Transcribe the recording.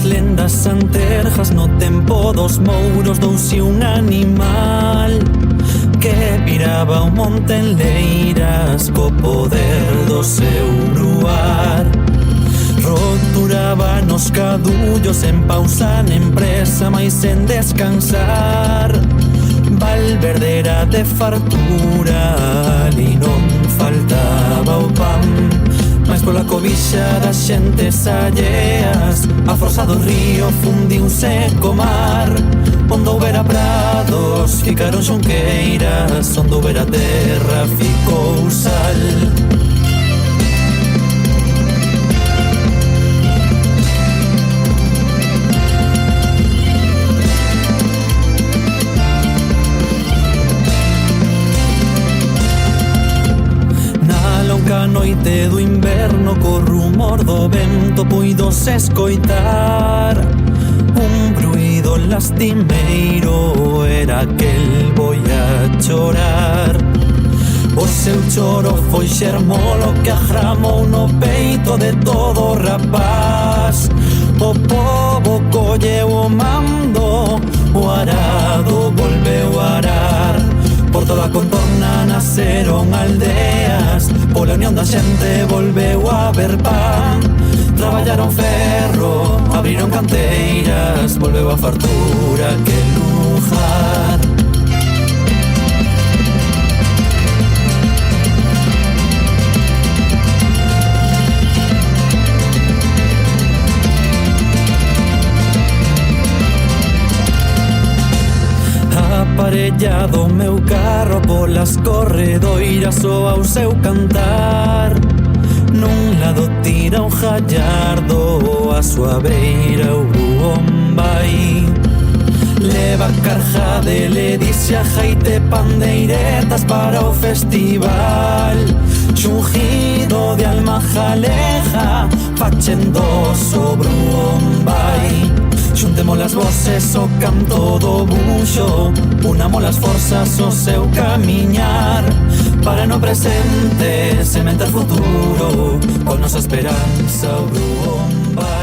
das lendas anterjas no tempo dos mouros douse un animal que viraba o monte en leiras co poder do seu bruar. Roturaba nos cadullos en pausa en presa, mais sen descansar. Valverde era de fartura, ali non faltaba o pan, mais pola cobixa das xentes alleas a forza do río fundiuse co mar. Onde houbera prados ficaron xunqueiras, onde houbera terra ficou sal. A noite do inverno co rumor do vento puidose escoitar un bruido lastimeiro, era aquel boi a chorar. O seu choro foi xermolo que agramou no peito de todo rapaz. O pobo colleu o mando, o arado volveu a arar. Por toda a contorna naceron aldeas, pola unión da xente volveu a haber pan. Traballaron ferro, abriron canteiras, volveu a fartura que lugar. Aparellado meu carro polas corredoiras soa o seu cantar. Nun lado tira un gallardo, a súa beira o buón vai. Leva carja de ledicia, jaite pandeiretas para o festival. Xungido de alma jaleja, facendo sobre o buón vai. Xuntemos as voces o canto do buxo, unamos as forzas o seu camiñar, para no presente sementar futuro, con nosa esperanza o bruón vai.